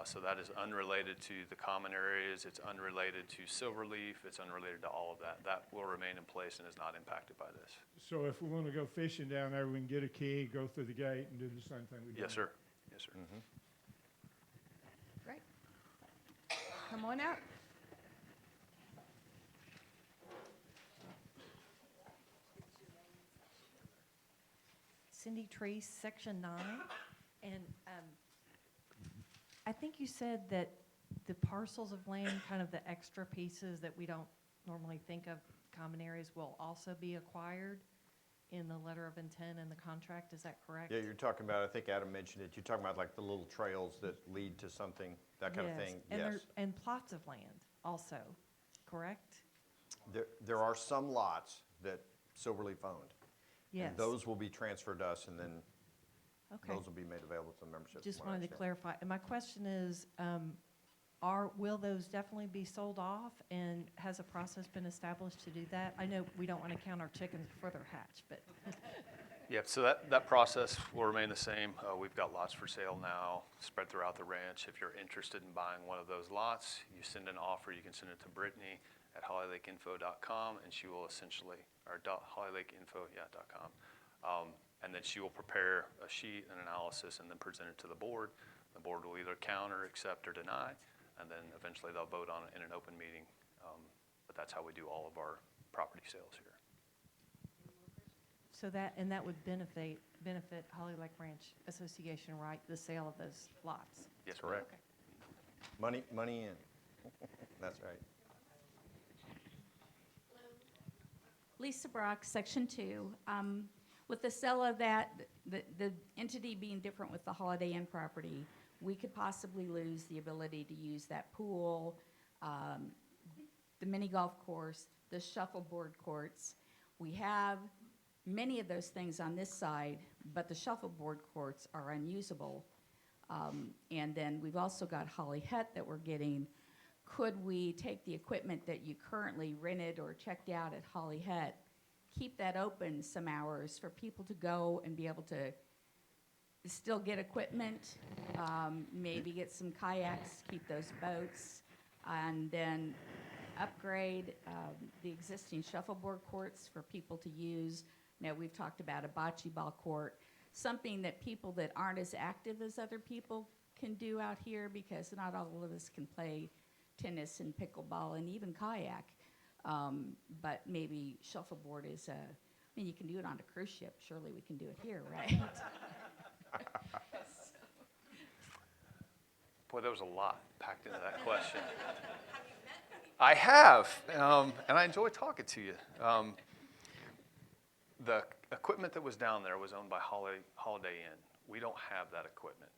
So that is unrelated to the common areas, it's unrelated to Silverleaf, it's unrelated to all of that. That will remain in place and is not impacted by this. So if we want to go fishing down there, we can get a key, go through the gate, and do the same thing we do. Yes, sir. Yes, sir. Great. Come on out. Cindy Treese, Section 9. And I think you said that the parcels of land, kind of the extra pieces that we don't normally think of, common areas, will also be acquired in the letter of intent and the contract. Is that correct? Yeah, you're talking about, I think Adam mentioned it, you're talking about like the little trails that lead to something, that kind of Yes. thing. And Yes. and plots of land also, correct? There are some lots that Silverleaf owned. Yes. And those will be transferred to us, and then Okay. those will be made available to the membership. Just from what I wanted to understand. clarify. And my question is, will those definitely be sold off? And has a process been established to do that? I know we don't want to count our chickens before they're hatched, but. Yep, so that process will remain the same. We've got lots for sale now spread throughout the ranch. If you're interested in buying one of those lots, you send an offer, you can send it to Brittany at hollylakeinfo.com, and she will essentially, or hollylakeinfo, yeah, .com. And then she will prepare a sheet and analysis and then present it to the board. The board will either counter, accept, or deny, and then eventually they'll vote on it in an open meeting. But that's how we do all of our property sales here. So that would benefit Holly Lake Ranch Association, right? The sale of those lots? Yes, Correct. Okay. Money in. That's right. Lisa Brock, Section 2. With the sale of that, the entity being different with the Holiday Inn property, we could possibly lose the ability to use that pool, the mini golf course, the shuffleboard courts. We have many of those things on this side, but the shuffleboard courts are unusable. And then we've also got Holly Hut that we're getting. Could we take the equipment that you currently rented or checked out at Holly Hut, keep that open some hours for people to go and be able to still get equipment, maybe get some kayaks, keep those boats, and then upgrade the existing shuffleboard courts for people to use. Now, we've talked about a bocce ball court, something that people that aren't as active as other people can do out here, because not all of us can play tennis and pickleball and even kayak. But maybe shuffleboard is you can do it on a cruise ship. Surely we can do it here, right? Boy, there was a lot packed into that question. I have, and I enjoy talking to you. The equipment that was down there was owned by Holiday Inn. We don't have that equipment,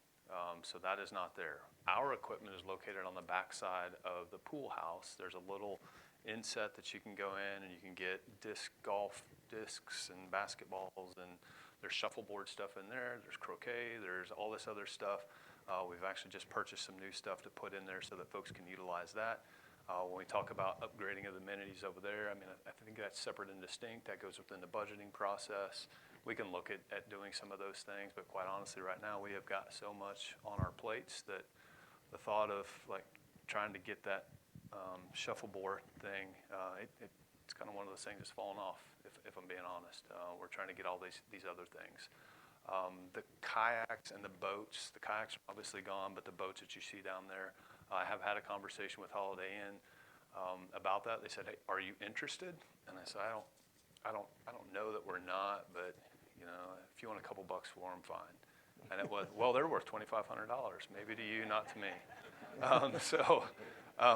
so that is not there. Our equipment is located on the backside of the pool house. There's a little inset that you can go in and you can get golf discs and basketballs, and there's shuffleboard stuff in there. There's croquet. There's all this other stuff. We've actually just purchased some new stuff to put in there so that folks can utilize that. When we talk about upgrading of the amenities over there, I think that's separate and distinct. That goes within the budgeting process. We can look at doing some of those things, but quite honestly, right now, we have got so much on our plates that the thought of like trying to get that shuffleboard thing, it's kind of one of those things that's fallen off, if I'm being honest. We're trying to get all these other things. The kayaks and the boats, the kayaks are obviously gone, but the boats that you see down there, I have had a conversation with Holiday Inn about that. They said, "Hey, are you interested?" And I said, I don't know that we're not, but you know, if you want a couple bucks for them, fine. And it was, well, they're worth $2,500, maybe to you, not to me.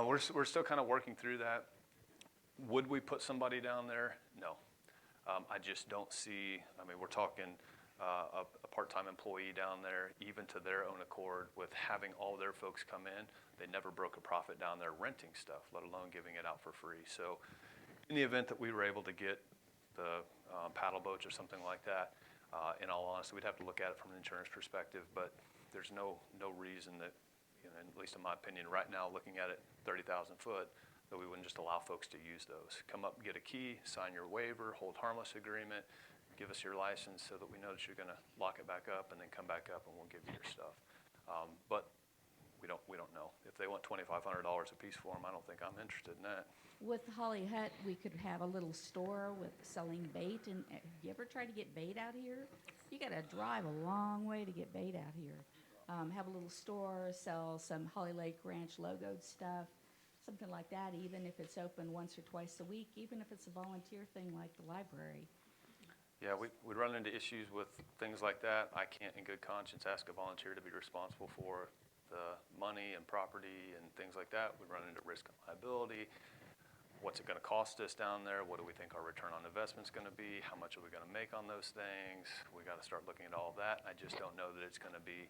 We're still kind of working through that. Would we put somebody down there? No. I just don't see, I mean, we're talking a part-time employee down there, even to their own accord, with having all their folks come in. They never broke a profit down there renting stuff, let alone giving it out for free. So in the event that we were able to get the paddle boats or something like that, in all honesty, we'd have to look at it from an insurance perspective, but there's no reason that, you know, at least in my opinion, right now, looking at it 30,000 foot, that we wouldn't just allow folks to use those. Come up, get a key, sign your waiver, hold harmless agreement, give us your license so that we know that you're gonna lock it back up, and then come back up and we'll give you your stuff. But we don't know. If they want $2,500 a piece for them, I don't think I'm interested in that. With Holly Hut, we could have a little store with selling bait. And you ever try to get bait out here? You got to drive a long way to get bait out here. Have a little store, sell some Holly Lake Ranch logoed stuff, something like that, even if it's open once or twice a week, even if it's a volunteer thing like the library. Yeah, we run into issues with things like that. I can't in good conscience ask a volunteer to be responsible for the money and property and things like that. We run into risk and liability. What's it going to cost us down there? What do we think our return on investment is going to be? How much are we going to make on those things? We got to start looking at all of that. I just don't know that it's going to be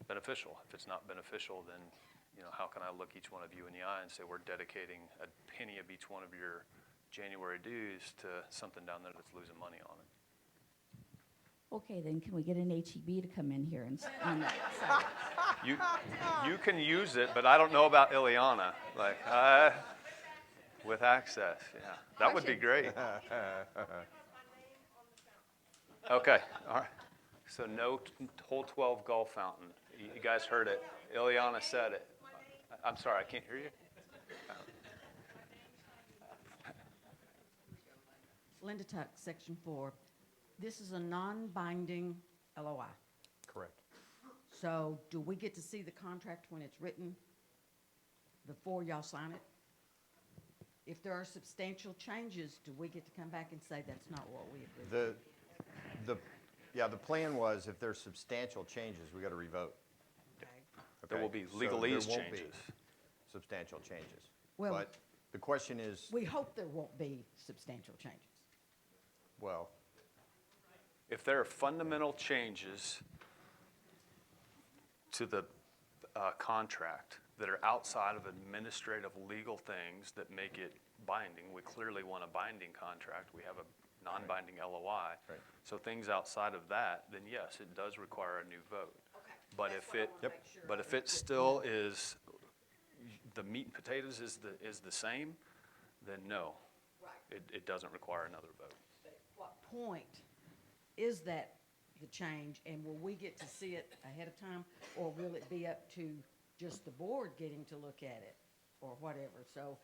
beneficial. If it's not beneficial, then, you know, how can I look each one of you in the eye and say we're dedicating a penny of each one of your January dues to something down there that's losing money on it? Okay, then can we get an HEB to come in here and on that side? You can use it, but I don't know about Ileana. Like, with access, yeah. That would be great. Okay, all right. So no hole 12 golf fountain. You guys heard it. Ileana said it. I'm sorry, I can't hear you. Linda Tuck, Section 4. This is a non-binding LOI. Correct. So do we get to see the contract when it's written before y'all sign it? If there are substantial changes, do we get to come back and say that's not what we agreed to? The plan was if there's substantial changes, we got to revote. Okay. There will be So legalese there won't be changes. substantial changes. Well- But the question is, We hope there won't be substantial changes. well, If there are fundamental changes to the contract that are outside of administrative legal things that make it binding, we clearly want a binding contract. We have a non-binding LOI. Right. So things outside of that, then yes, it does require a new vote. But if it still is, the meat and potatoes is the same, then no. It doesn't require another vote. At what point is that the change, and will we get to see it ahead of time, or will it be up to just the board getting to look at it, or whatever? So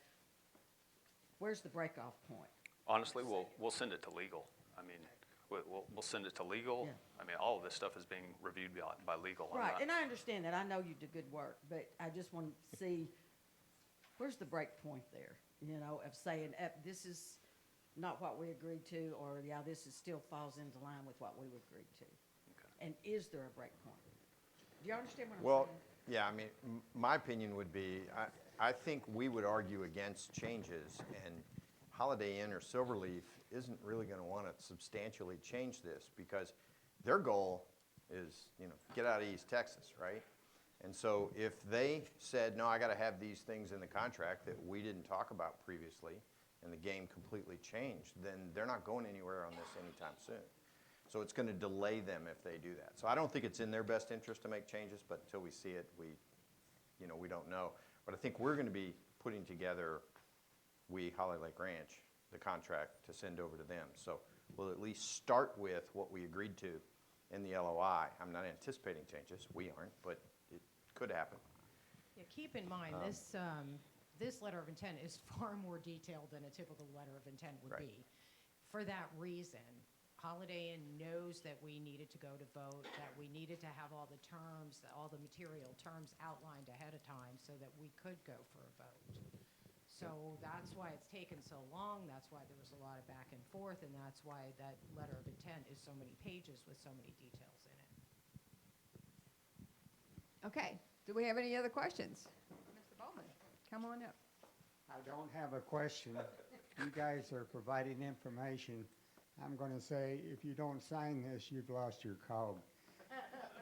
where's the break-off point? Honestly, we'll send it to legal. I mean, we'll send it to legal. Yeah. I mean, all of this stuff is being reviewed by legal. I'm Right, not- and I understand that. I know you do good work, but I just want to see, where's the break point there? You know, of saying, this is not what we agreed to, or, yeah, this is still falls into line with what we agreed to. Okay. And is there a break point? Do you understand what I'm well, saying? yeah, I mean, my opinion would be, I think we would argue against changes, and Holiday Inn or Silverleaf isn't really going to want to substantially change this, because their goal is, you know, get out of East Texas, right? And so if they said, no, I got to have these things in the contract that we didn't talk about previously, and the game completely changed, then they're not going anywhere on this anytime soon. So it's going to delay them if they do that. So I don't think it's in their best interest to make changes, but until we see it, we don't know. But I think we're going to be putting together, Holly Lake Ranch, the contract to send over to them. So we'll at least start with what we agreed to in the LOI. I'm not anticipating changes. We aren't, but it could happen. Yeah, keep in mind, this letter of intent is far more detailed than a typical letter of intent would Right. be. For that reason, Holiday Inn knows that we needed to go to vote, that we needed to have all the terms, all the material terms outlined ahead of time so that we could go for a vote. So that's why it's taken so long, that's why there was a lot of back and forth, and that's why that letter of intent is so many pages with so many details in it. Okay, do we have any other questions? Mr. Bowman, come on up. I don't have a question. You guys are providing information. I'm going to say, if you don't sign this, you've lost your cog.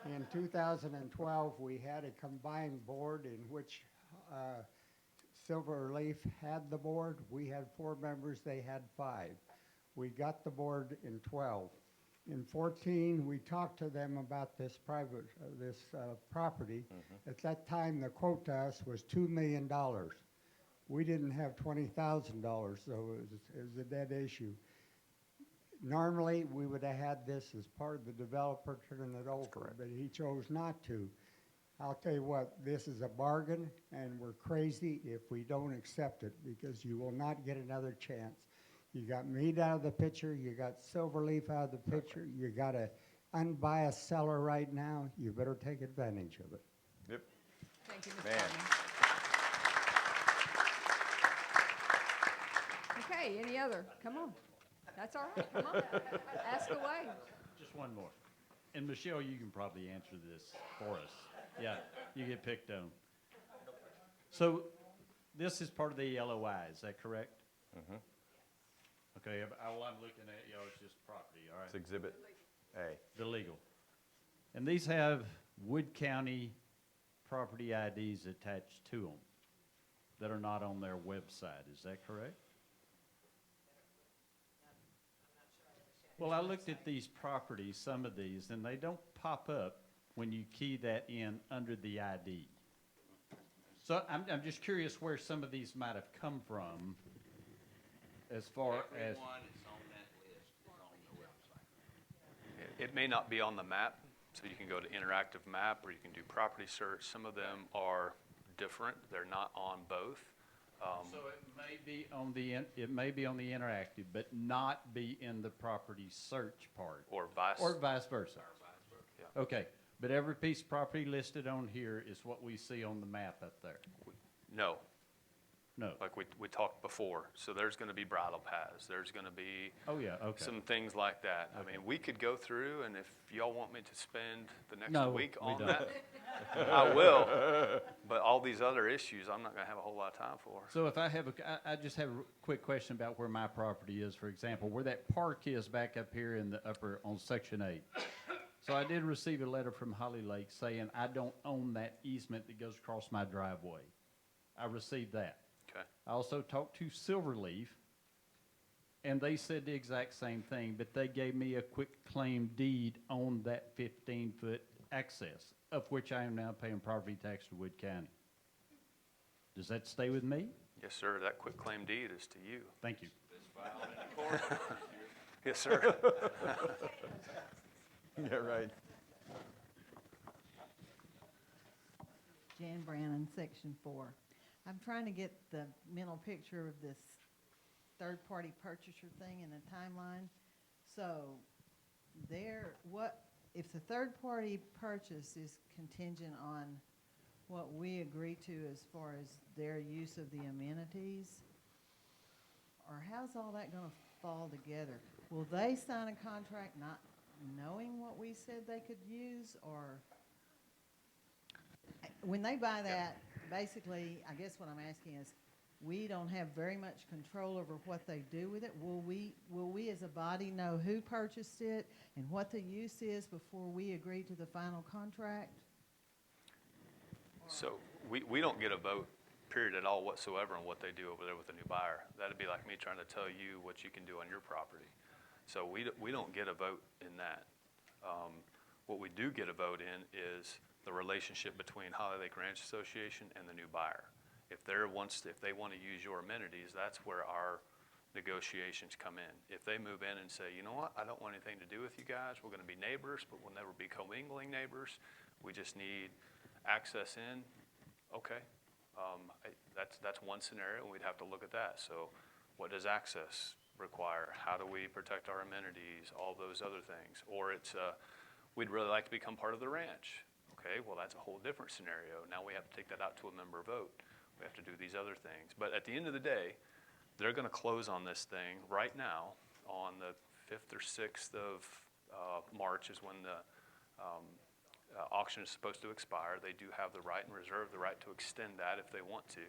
In 2012, we had a combined board in which Silverleaf had the board. We had 4 members, they had 5. We got the board in 12. In 14, we talked to them about this property. At that time, the quote to us was $2 million. We didn't have $20,000, so it was a dead issue. Normally, we would have had this as part of the developer turning it over, but he chose not to. I'll tell you what, this is a bargain, and we're crazy if we don't accept it, because you will not get another chance. You got meat out of the picture, you got Silverleaf out of the picture, you got an unbiased seller right now, you better take advantage of it. Yep. Thank you, Mr. Man. Bowman. Okay, any other? Come on. That's all right, come on. Ask away. Just one more. And Michelle, you can probably answer this for us. Yeah, you get picked on. So this is part of the LOI, is that correct? Mm-hmm. Okay, all I'm looking at, it's just property, all It's right? Exhibit A. The legal. And these have Wood County property IDs attached to them that are not on their website, is that correct? Well, I looked at these properties, some of these, and they don't pop up when you key that in under the ID. So I'm just curious where some of these might have come from as far as. Everyone that's on that list is on the website. It may not be on the map, so you can go to interactive map or you can do property search. Some of them are different. They're not on both. So it may be on the interactive, but not be in the property search part. Or vice. Or vice versa. Yeah. Okay, but every piece of property listed on here is what we see on the map up there? No, No. like we talked before. So there's going to be bridle paths. There's going to be Oh, yeah, okay. some things like that. I Okay. mean, we could go through, and if y'all want me to spend the next No, week we on don't. that, I will. But all these other issues, I'm not going to have a whole lot of time for. So if I just have a quick question about where my property is, for example, where that park is back up here in the upper, on Section 8. So I did receive a letter from Holly Lake saying I don't own that easement that goes across my driveway. I received that. Okay. I also talked to Silverleaf, and they said the exact same thing, but they gave me a quick claim deed on that 15-foot access, of which I am now paying property tax to Wood County. Does that stay with me? Yes, sir. That quick claim deed is to you. Thank you. Yes, sir. Yeah, right. Jan Brannon, Section 4. I'm trying to get the mental picture of this third-party purchaser thing in a timeline. So if the third-party purchase is contingent on what we agree to as far as their use of the amenities, or how's all that going to fall together? Will they sign a contract not knowing what we said they could use, or when they buy that, basically, I guess what I'm asking is, we don't have very much control over what they do with it. Will we as a body know who purchased it and what the use is before we agree to the final contract? So we don't get a vote, period, at all whatsoever on what they do over there with the new buyer. That'd be like me trying to tell you what you can do on your property. So we don't get a vote in that. What we do get a vote in is the relationship between Holly Lake Ranch Association and the new buyer. If they want to use your amenities, that's where our negotiations come in. If they move in and say, you know what, I don't want anything to do with you guys, we're going to be neighbors, but we'll never be commingling neighbors, we just need access in, okay, That's one scenario, and we'd have to look at that. So what does access require? How do we protect our amenities? All those other things. Or it's, we'd really like to become part of the ranch. Okay, well, that's a whole different scenario. Now we have to take that out to a member vote. We have to do these other things. But at the end of the day, they're going to close on this thing right now on the 5th or 6th of March is when the auction is supposed to expire. They do have the right and reserve the right to extend that if they want to.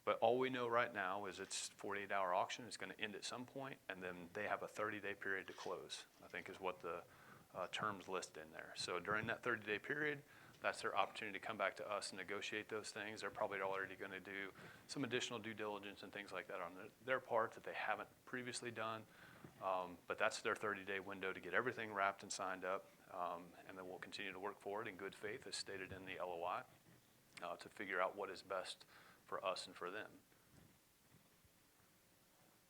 But all we know right now is it's 48-hour auction. It's going to end at some point, and then they have a 30-day period to close, I think is what the terms list in there. So during that 30-day period, that's their opportunity to come back to us and negotiate those things. They're probably already going to do some additional due diligence and things like that on their part that they haven't previously done. But that's their 30-day window to get everything wrapped and signed up. And then we'll continue to work forward in good faith, as stated in the LOI, to figure out what is best for us and for them.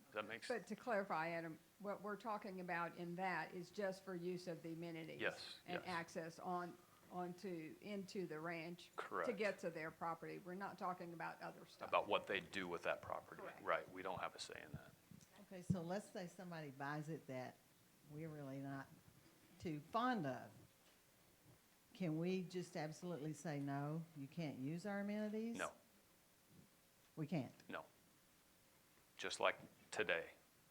Does that make sense? But to clarify, Adam, what we're talking about in that is just for use of the amenities. Yes, And yes. access into the ranch. To Correct. get to their property. We're not talking about other stuff. About what they do with that property. Correct. Right, we don't have a say in that. Okay, so let's say somebody buys it that we're really not too fond of. Can we just absolutely say, no, you can't use our amenities? No, We can't. no. Just like today,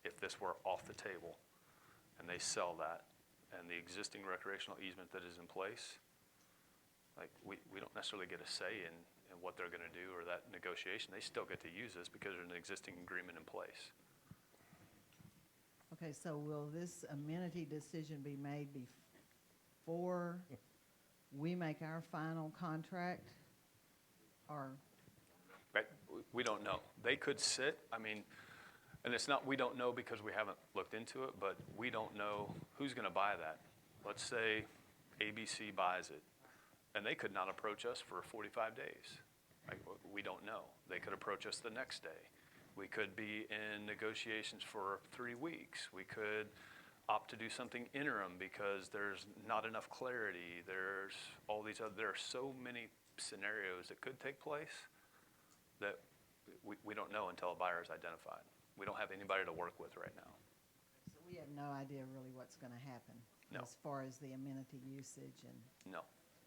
if this were off the table and they sell that and the existing recreational easement that is in place, like we don't necessarily get a say in what they're going to do or that negotiation. They still get to use this because there's an existing agreement in place. Okay, so will this amenity decision be made before we make our final contract? Or, Right, we don't know. They could sit, I mean, and it's not, we don't know because we haven't looked into it, but we don't know who's going to buy that. Let's say ABC buys it, and they could not approach us for 45 days. Like, we don't know. They could approach us the next day. We could be in negotiations for 3 weeks. We could opt to do something interim because there's not enough clarity. There's all these other, there are so many scenarios that could take place that we don't know until a buyer is identified. We don't have anybody to work with right now. so we have no idea really what's going to happen? No. As far as the amenity usage and No,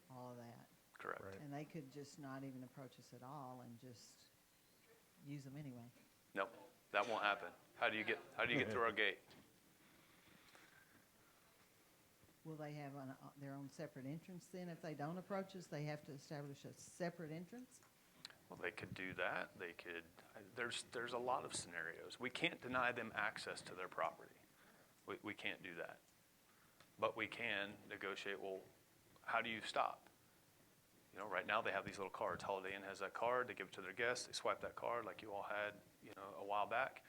all of that? correct. And they could just not even approach us at all and just use them anyway? Nope, that won't happen. How do you get through our gate? Will they have their own separate entrance then? If they don't approach us, they have to establish a separate entrance? Well, they could do that. They could, there's a lot of scenarios. We can't deny them access to their property. We can't do that. But we can negotiate, well, how do you stop? You know, right now they have these little cards. Holiday Inn has that card. They give it to their guests. They swipe that card like you all had, a while back,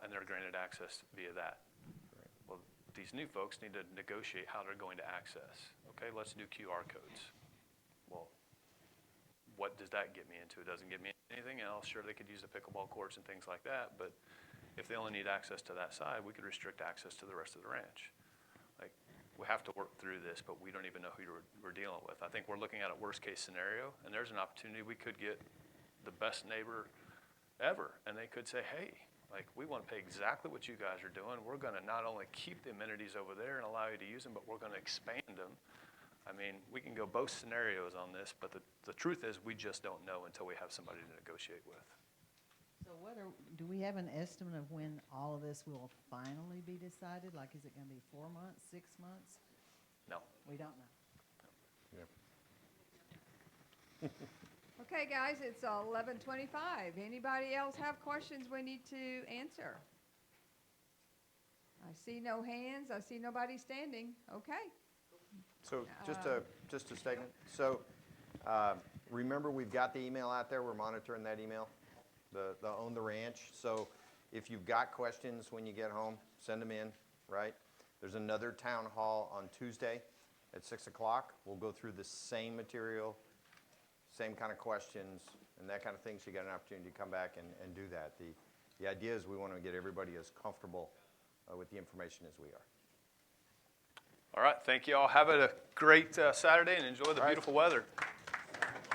and they're granted access via that. Well, these new folks need to negotiate how they're going to access. Okay, let's do QR codes. Well, what does that get me into? It doesn't get me anything else. Sure, they could use the pickleball courts and things like that, but if they only need access to that side, we could restrict access to the rest of the ranch. Like, we have to work through this, but we don't even know who we're dealing with. I think we're looking at a worst-case scenario, and there's an opportunity we could get the best neighbor ever, and they could say, hey, like, we want to pay exactly what you guys are doing. We're going to not only keep the amenities over there and allow you to use them, but we're going to expand them. I mean, we can go both scenarios on this, but the truth is we just don't know until we have somebody to negotiate with. So do we have an estimate of when all of this will finally be decided? Like, is it going to be 4 months, 6 months? No. We don't know. Okay, guys, it's 11:25. Anybody else have questions we need to answer? I see no hands. I see nobody standing. Okay. So just a statement. So remember, we've got the email out there. We're monitoring that email, the Own the Ranch. So if you've got questions when you get home, send them in, right? There's another town hall on Tuesday at 6 o'clock. We'll go through the same material, same kind of questions and that kind of thing. So you got an opportunity to come back and do that. The idea is we want to get everybody as comfortable with the information as we are. All right, thank you all. Have a great Saturday and enjoy the beautiful weather.